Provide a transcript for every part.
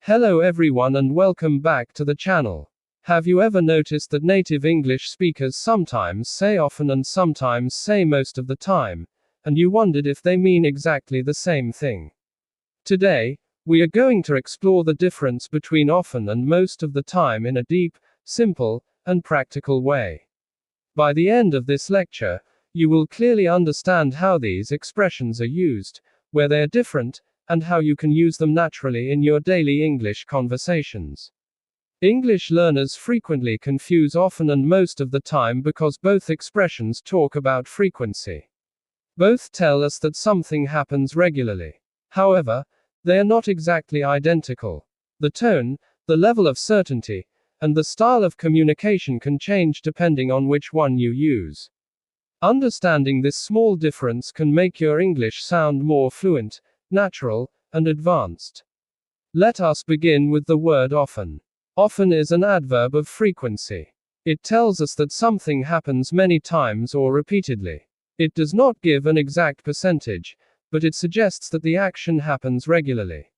Hello everyone and welcome back to the channel. Have you ever noticed that native English speakers sometimes say often and sometimes say most of the time, and you wondered if they mean exactly the same thing? Today, we are going to explore the difference between often and most of the time in a deep, simple, and practical way. By the end of this lecture, you will clearly understand how these expressions are used, where they are different, and how you can use them naturally in your daily English conversations. English learners frequently confuse often and most of the time because both expressions talk about frequency. Both tell us that something happens regularly. However, they are not exactly identical. The tone, the level of certainty, and the style of communication can change depending on which one you use. Understanding this small difference can make your English sound more fluent, natural, and advanced. Let us begin with the word often. Often is an adverb of frequency. It tells us that something happens many times or repeatedly. It does not give an exact percentage, but it suggests that the action happens regularly.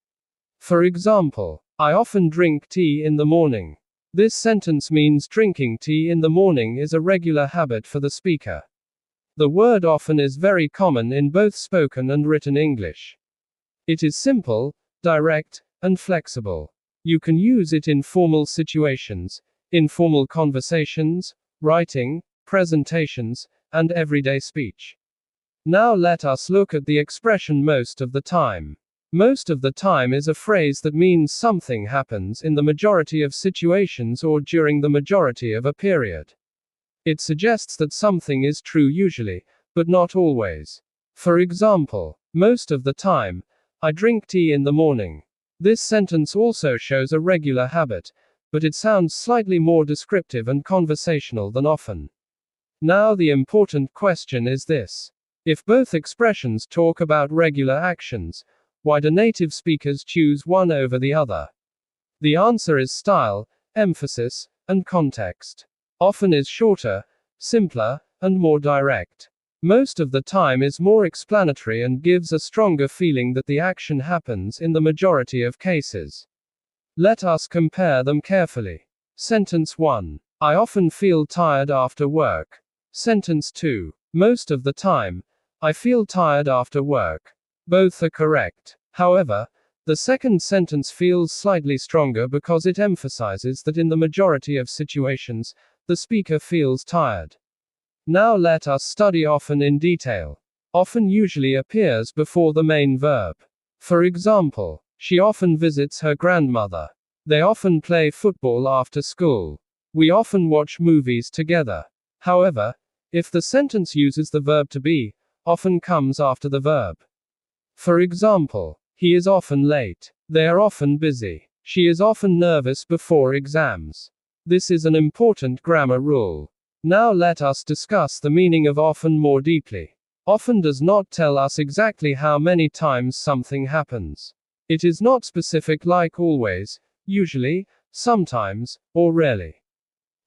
For example, I often drink tea in the morning. This sentence means drinking tea in the morning is a regular habit for the speaker. The word often is very common in both spoken and written English. It is simple, direct, and flexible. You can use it in formal situations, informal conversations, writing, presentations, and everyday speech. Now let us look at the expression most of the time. Most of the time is a phrase that means something happens in the majority of situations or during the majority of a period. It suggests that something is true usually, but not always. For example, most of the time, I drink tea in the morning. This sentence also shows a regular habit, but it sounds slightly more descriptive and conversational than often. Now the important question is this. If both expressions talk about regular actions, why do native speakers choose one over the other? The answer is style, emphasis, and context. Often is shorter, simpler, and more direct. Most of the time is more explanatory and gives a stronger feeling that the action happens in the majority of cases. Let us compare them carefully. Sentence 1. I often feel tired after work. Sentence 2. Most of the time, I feel tired after work. Both are correct. However, the second sentence feels slightly stronger because it emphasizes that in the majority of situations, the speaker feels tired. Now let us study often in detail. Often usually appears before the main verb. For example, she often visits her grandmother. They often play football after school. We often watch movies together. However, if the sentence uses the verb to be, often comes after the verb. For example, he is often late. They are often busy. She is often nervous before exams. This is an important grammar rule. Now let us discuss the meaning of often more deeply. Often does not tell us exactly how many times something happens. It is not specific like always, usually, sometimes, or rarely.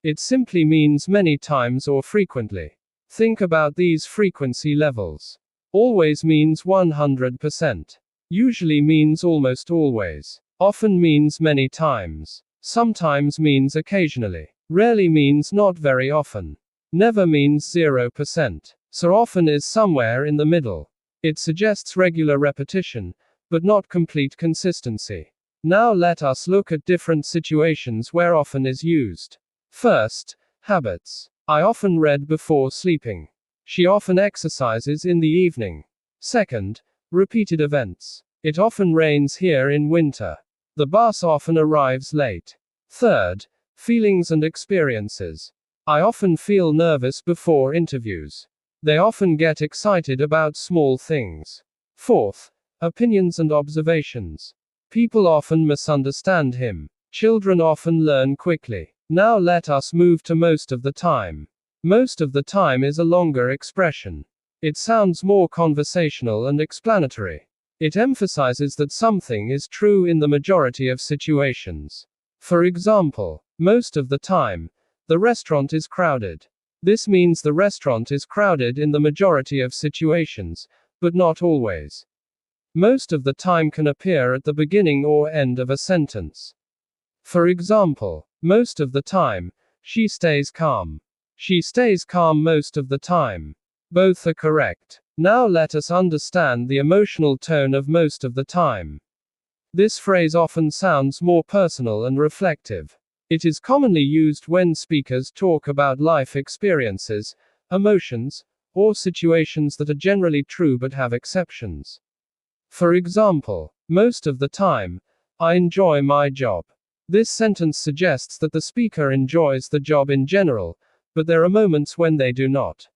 It simply means many times or frequently. Think about these frequency levels. Always means 100%. Usually means almost always. Often means many times. Sometimes means occasionally. Rarely means not very often. Never means 0%. So often is somewhere in the middle. It suggests regular repetition, but not complete consistency. Now let us look at different situations where often is used. First, habits. I often read before sleeping. She often exercises in the evening. Second, repeated events. It often rains here in winter. The bus often arrives late. Third, feelings and experiences. I often feel nervous before interviews. They often get excited about small things. Fourth, opinions and observations. People often misunderstand him. Children often learn quickly. Now let us move to most of the time. Most of the time is a longer expression. It sounds more conversational and explanatory. It emphasizes that something is true in the majority of situations. For example, most of the time, the restaurant is crowded. This means the restaurant is crowded in the majority of situations, but not always. most of the time can appear at the beginning or end of a sentence. For example, most of the time, she stays calm. She stays calm most of the time. Both are correct. Now let us understand the emotional tone of most of the time. This phrase often sounds more personal and reflective. It is commonly used when speakers talk about life experiences, emotions, or situations that are generally true but have exceptions. For example, most of the time, I enjoy my job. This sentence suggests that the speaker enjoys the job in general, but there are moments when they do not.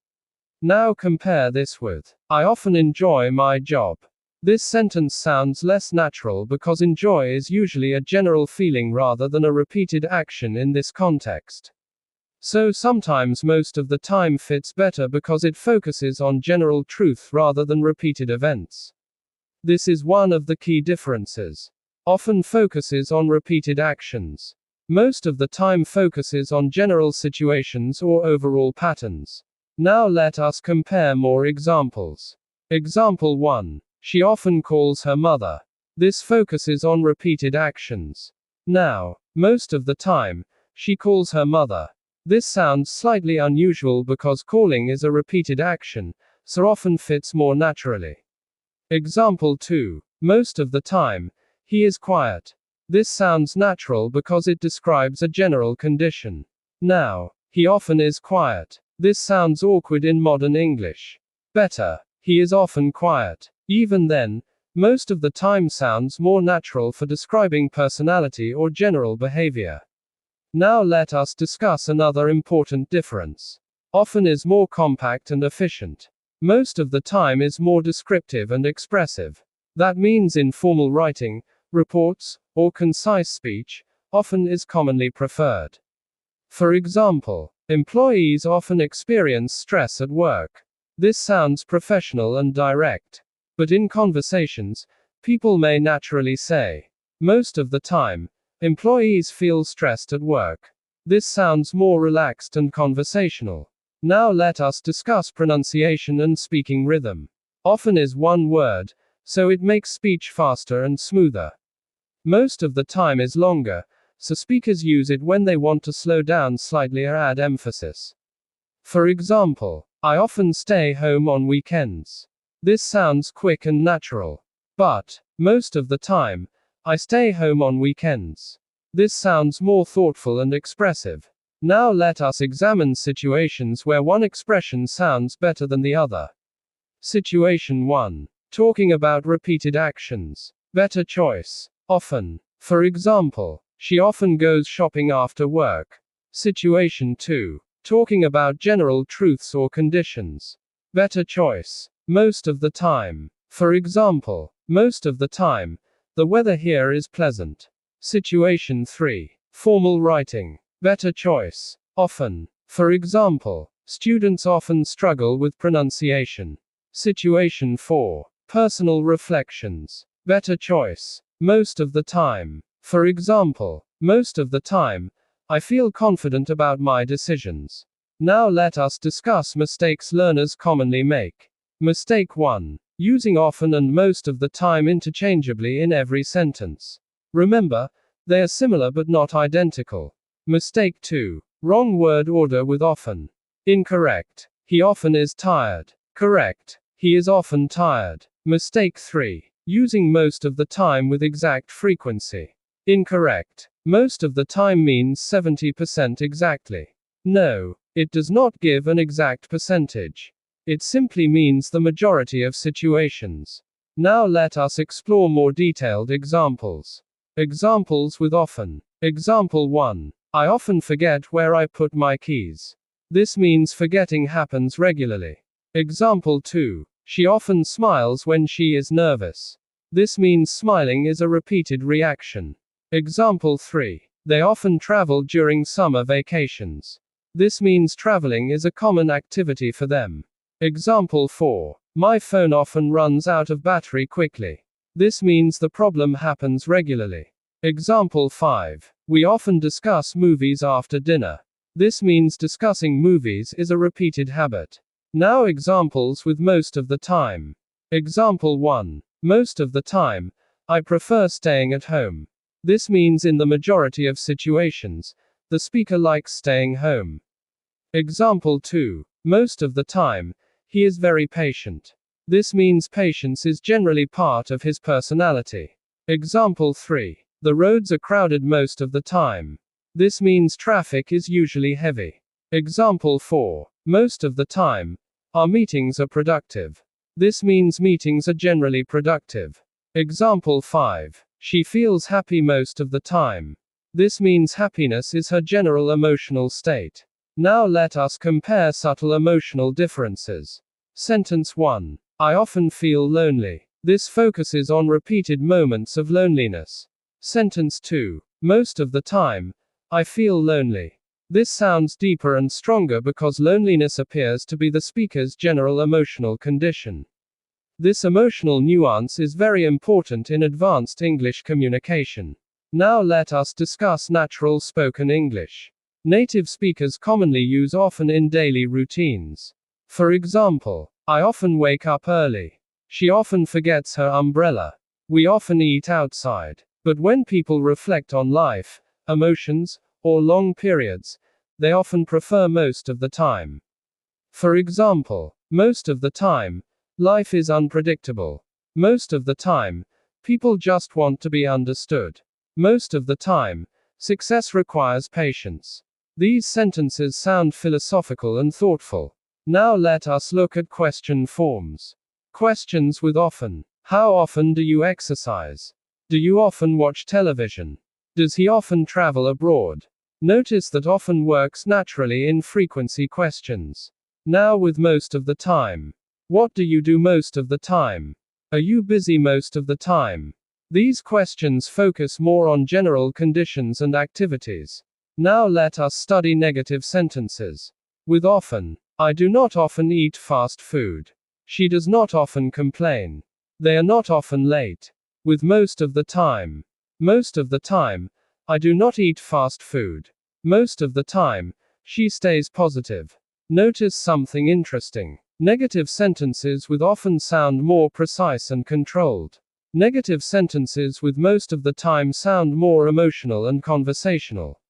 Now compare this with, I often enjoy my job. This sentence sounds less natural because enjoy is usually a general feeling rather than a repeated action in this context. So sometimes most of the time fits better because it focuses on general truth rather than repeated events. This is one of the key differences. Often focuses on repeated actions. Most of the time focuses on general situations or overall patterns. Now let us compare more examples. Example 1. She often calls her mother. This focuses on repeated actions. Now, most of the time, she calls her mother. This sounds slightly unusual because calling is a repeated action, so often fits more naturally. Example 2. Most of the time, he is quiet. This sounds natural because it describes a general condition. Now, he often is quiet. This sounds awkward in modern English. Better, he is often quiet. Even then, most of the time sounds more natural for describing personality or general behavior. Now let us discuss another important difference. Often is more compact and efficient. Most of the time is more descriptive and expressive. That means in formal writing, reports, or concise speech, often is commonly preferred. For example, employees often experience stress at work. This sounds professional and direct. But in conversations, people may naturally say, most of the time, employees feel stressed at work. This sounds more relaxed and conversational. Now let us discuss pronunciation and speaking rhythm. Often is one word, so it makes speech faster and smoother. Most of the time is longer, so speakers use it when they want to slow down slightly or add emphasis. For example, I often stay home on weekends. This sounds quick and natural. But, most of the time, I stay home on weekends. This sounds more thoughtful and expressive. Now let us examine situations where one expression sounds better than the other. Situation 1. Talking about repeated actions. Better choice. Often. For example, she often goes shopping after work. Situation 2. Talking about general truths or conditions. Better choice. Most of the time. For example, most of the time, the weather here is pleasant. Situation 3. Formal writing. Better choice. Often. For example, students often struggle with pronunciation. Situation 4. Personal reflections. Better choice. Most of the time. For example, most of the time, I feel confident about my decisions. Now let us discuss mistakes learners commonly make. Mistake 1. Using often and most of the time interchangeably in every sentence. Remember, they are similar but not identical. Mistake 2. Wrong word order with often. Incorrect. He often is tired. Correct. He is often tired. Mistake 3. Using most of the time with exact frequency. Incorrect. Most of the time means 70% exactly. No, it does not give an exact percentage. It simply means the majority of situations. Now let us explore more detailed examples. Examples with often. Example 1. I often forget where I put my keys. This means forgetting happens regularly. Example 2. She often smiles when she is nervous. This means smiling is a repeated reaction. Example 3. They often travel during summer vacations. This means traveling is a common activity for them. Example 4. My phone often runs out of battery quickly. This means the problem happens regularly. Example 5. We often discuss movies after dinner. This means discussing movies is a repeated habit. Now examples with most of the time. Example 1. Most of the time, I prefer staying at home. This means in the majority of situations, the speaker likes staying home. Example 2. Most of the time, he is very patient. This means patience is generally part of his personality. Example 3. The roads are crowded most of the time. This means traffic is usually heavy. Example 4. Most of the time, our meetings are productive. This means meetings are generally productive. Example 5. She feels happy most of the time. This means happiness is her general emotional state. Now let us compare subtle emotional differences. Sentence 1. I often feel lonely. This focuses on repeated moments of loneliness. Sentence 2. Most of the time, I feel lonely. This sounds deeper and stronger because loneliness appears to be the speaker's general emotional condition. This emotional nuance is very important in advanced English communication. Now let us discuss natural spoken English. Native speakers commonly use often in daily routines. For example, I often wake up early. She often forgets her umbrella. We often eat outside. But when people reflect on life, emotions, or long periods, they often prefer most of the time. For example, most of the time, life is unpredictable. Most of the time, people just want to be understood. Most of the time, success requires patience. These sentences sound philosophical and thoughtful. Now let us look at question forms. Questions with often. How often do you exercise? Do you often watch television? Does he often travel abroad? Notice that often works naturally in frequency questions. Now with most of the time. What do you do most of the time? Are you busy most of the time? These questions focus more on general conditions and activities. Now let us study negative sentences. With often. I do not often eat fast food. She does not often complain. They are not often late. With most of the time. Most of the time, I do not eat fast food. Most of the time, she stays positive. Notice something interesting. Negative sentences with often sound more precise and controlled. Negative sentences with most of the time sound more emotional and conversational.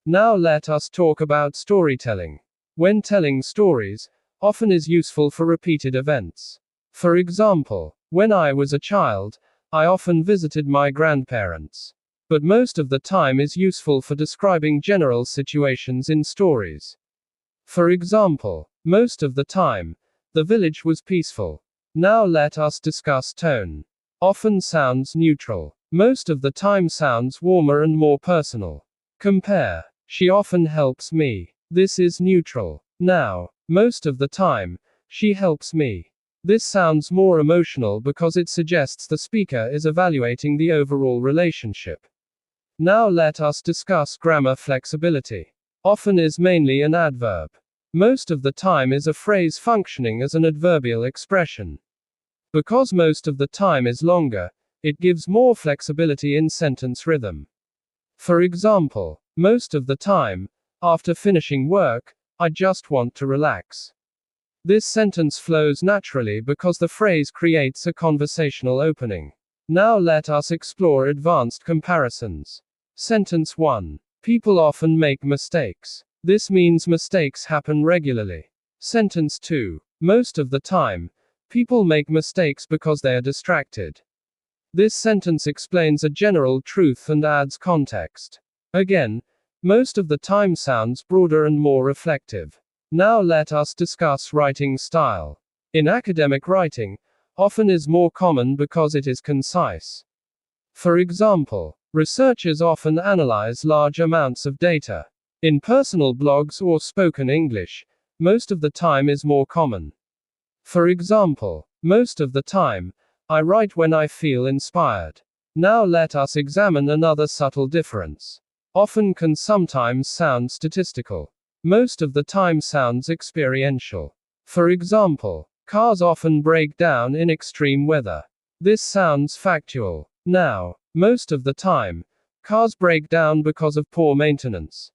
Now let us talk about storytelling. When telling stories, often is useful for repeated events. For example, when I was a child, I often visited my grandparents. But most of the time is useful for describing general situations in stories. For example, most of the time, the village was peaceful. Now let us discuss tone. Often sounds neutral. Most of the time sounds warmer and more personal. Compare. She often helps me. This is neutral. Now, most of the time, she helps me. This sounds more emotional because it suggests the speaker is evaluating the overall relationship. Now let us discuss grammar flexibility. Often is mainly an adverb. Most of the time is a phrase functioning as an adverbial expression. Because most of the time is longer, it gives more flexibility in sentence rhythm. For example, most of the time, after finishing work, I just want to relax. This sentence flows naturally because the phrase creates a conversational opening. Now let us explore advanced comparisons. Sentence 1. People often make mistakes. This means mistakes happen regularly. Sentence 2. Most of the time, people make mistakes because they are distracted. This sentence explains a general truth and adds context. Again, most of the time sounds broader and more reflective. Now let us discuss writing style. In academic writing, often is more common because it is concise. For example, researchers often analyze large amounts of data. In personal blogs or spoken English, most of the time is more common. For example, most of the time, I write when I feel inspired. Now let us examine another subtle difference. Often can sometimes sound statistical. Most of the time sounds experiential. For example, cars often break down in extreme weather. This sounds factual. Now, most of the time, cars break down because of poor maintenance.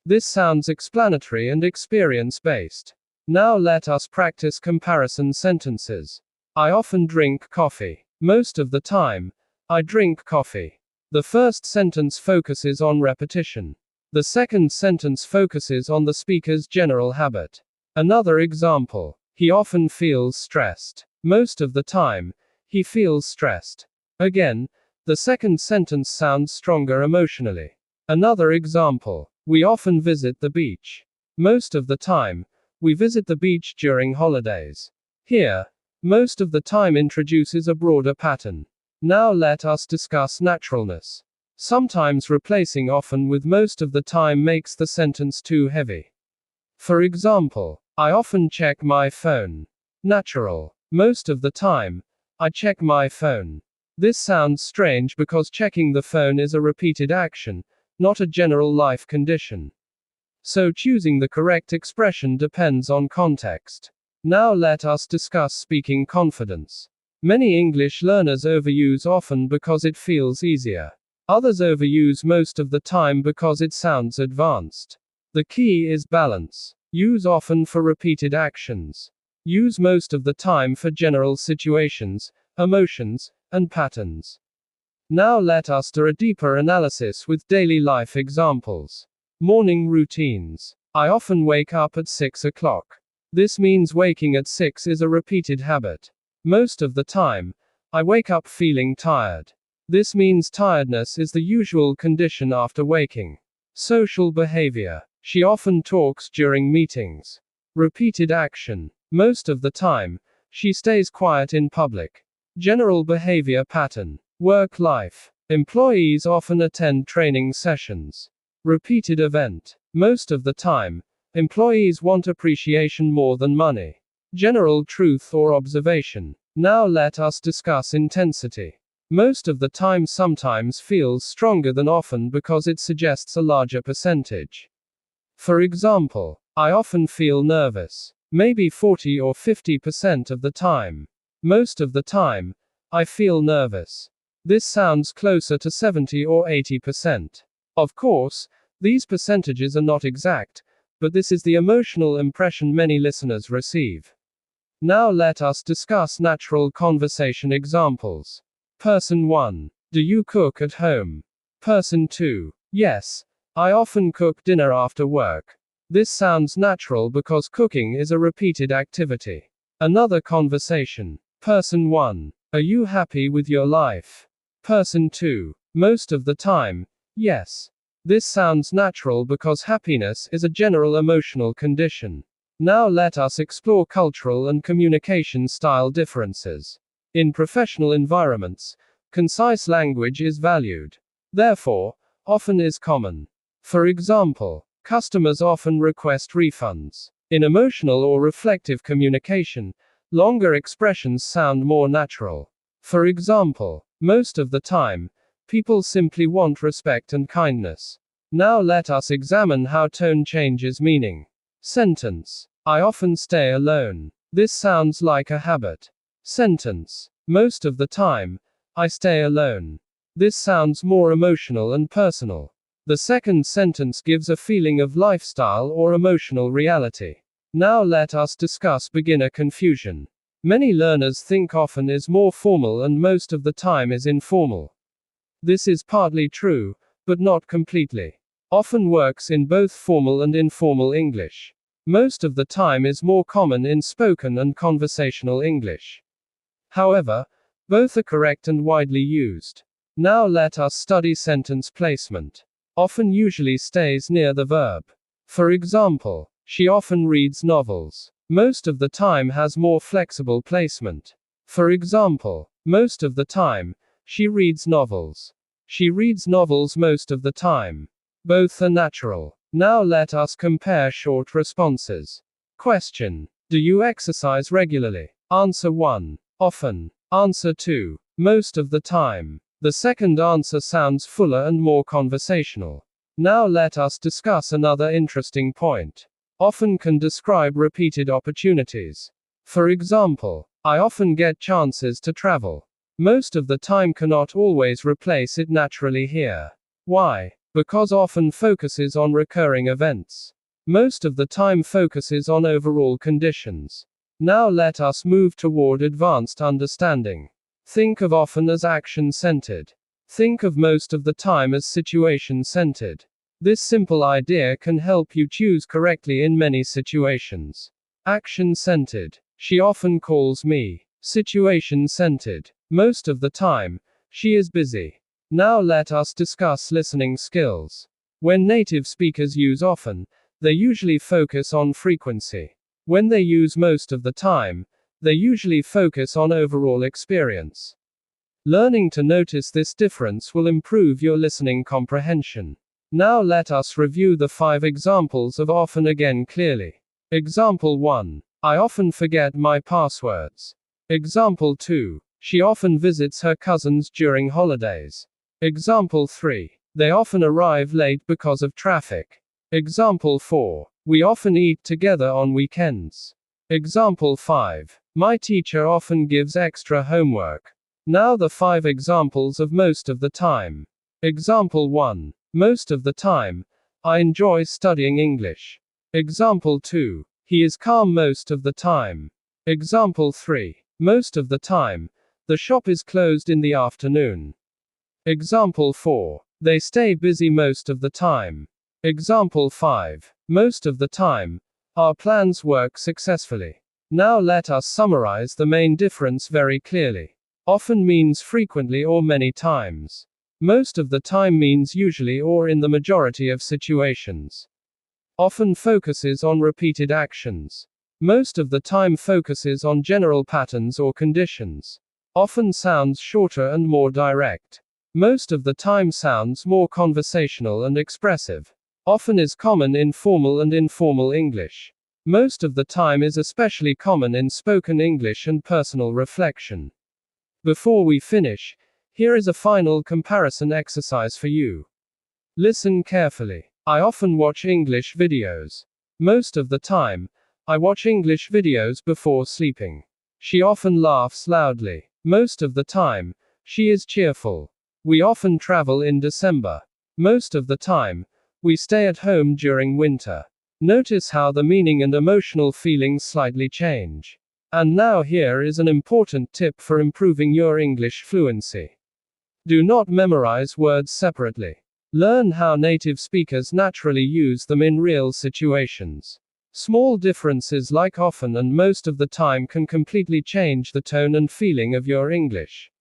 This sounds explanatory and experience-based. Now let us practice comparison sentences. I often drink coffee. Most of the time, I drink coffee. The first sentence focuses on repetition. The second sentence focuses on the speaker's general habit. Another example. He often feels stressed. Most of the time, he feels stressed. Again, the second sentence sounds stronger emotionally. Another example. We often visit the beach. Most of the time, we visit the beach during holidays. Here, most of the time introduces a broader pattern. Now let us discuss naturalness. Sometimes replacing often with most of the time makes the sentence too heavy. For example, I often check my phone. Natural. Most of the time, I check my phone. This sounds strange because checking the phone is a repeated action, not a general life condition. So choosing the correct expression depends on context. Now let us discuss speaking confidence. Many English learners overuse often because it feels easier. Others overuse most of the time because it sounds advanced. The key is balance. Use often for repeated actions. Use most of the time for general situations, emotions, and patterns. Now let us do a deeper analysis with daily life examples. Morning routines. I often wake up at 6 o'clock. This means waking at 6 is a repeated habit. Most of the time, I wake up feeling tired. This means tiredness is the usual condition after waking. Social behavior. She often talks during meetings. Repeated action. Most of the time, she stays quiet in public. General behavior pattern. Work life. Employees often attend training sessions. Repeated event. Most of the time, employees want appreciation more than money. General truth or observation. Now let us discuss intensity. Most of the time sometimes feels stronger than often because it suggests a larger percentage. For example, I often feel nervous. Maybe 40 or 50% of the time. Most of the time, I feel nervous. This sounds closer to 70 or 80%. Of course, these percentages are not exact, but this is the emotional impression many listeners receive. Now let us discuss natural conversation examples. Person 1. Do you cook at home? Person 2. Yes, I often cook dinner after work. This sounds natural because cooking is a repeated activity. Another conversation. Person 1. Are you happy with your life? Person 2. Most of the time, yes. This sounds natural because happiness is a general emotional condition. Now let us explore cultural and communication style differences. In professional environments, concise language is valued. Therefore, often is common. For example, customers often request refunds. In emotional or reflective communication, longer expressions sound more natural. For example, most of the time, people simply want respect and kindness. Now let us examine how tone changes meaning. Sentence. I often stay alone. This sounds like a habit. Sentence. Most of the time, I stay alone. This sounds more emotional and personal. The second sentence gives a feeling of lifestyle or emotional reality. Now let us discuss beginner confusion. Many learners think often is more formal and most of the time is informal. This is partly true, but not completely. Often works in both formal and informal English. Most of the time is more common in spoken and conversational English. However, both are correct and widely used. Now let us study sentence placement. Often usually stays near the verb. For example, she often reads novels. Most of the time has more flexible placement. For example, most of the time, she reads novels. She reads novels most of the time. Both are natural. Now let us compare short responses. Question. Do you exercise regularly? Answer 1. Often. Answer 2. Most of the time. The second answer sounds fuller and more conversational. Now let us discuss another interesting point. Often can describe repeated opportunities. For example, I often get chances to travel. Most of the time cannot always replace it naturally here. Why? Because often focuses on recurring events. Most of the time focuses on overall conditions. Now let us move toward advanced understanding. Think of often as action-centered. Think of most of the time as situation-centered. This simple idea can help you choose correctly in many situations. Action-centered. She often calls me. Situation-centered. Most of the time, she is busy. Now let us discuss listening skills. When native speakers use often, they usually focus on frequency. When they use most of the time, they usually focus on overall experience. Learning to notice this difference will improve your listening comprehension. Now let us review the 5 examples of often again clearly. Example 1. I often forget my passwords. Example 2. She often visits her cousins during holidays. Example 3. They often arrive late because of traffic. Example 4. We often eat together on weekends. Example 5. My teacher often gives extra homework. Now the 5 examples of most of the time. Example 1. Most of the time, I enjoy studying English. Example 2. He is calm most of the time. Example 3. Most of the time, the shop is closed in the afternoon. Example 4. They stay busy most of the time. Example 5. Most of the time, our plans work successfully. Now let us summarize the main difference very clearly. Often means frequently or many times. Most of the time means usually or in the majority of situations. Often focuses on repeated actions. Most of the time focuses on general patterns or conditions. Often sounds shorter and more direct. Most of the time sounds more conversational and expressive. Often is common in formal and informal English. Most of the time is especially common in spoken English and personal reflection. Before we finish, here is a final comparison exercise for you. Listen carefully. I often watch English videos. Most of the time, I watch English videos before sleeping. She often laughs loudly. Most of the time, she is cheerful. We often travel in December. Most of the time, we stay at home during winter. Notice how the meaning and emotional feelings slightly change. And now here is an important tip for improving your English fluency. Do not memorize words separately. Learn how native speakers naturally use them in real situations. Small differences like often and most of the time can completely change the tone and feeling of your English.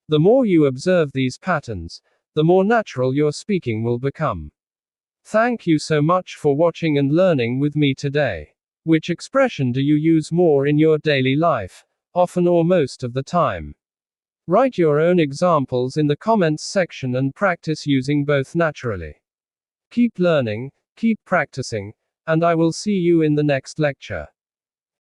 The more you observe these patterns, the more natural your speaking will become. Thank you so much for watching and learning with me today. Which expression do you use more in your daily life, often or most of the time? Write your own examples in the comments section and practice using both naturally. Keep learning, keep practicing, and I will see you in the next lecture.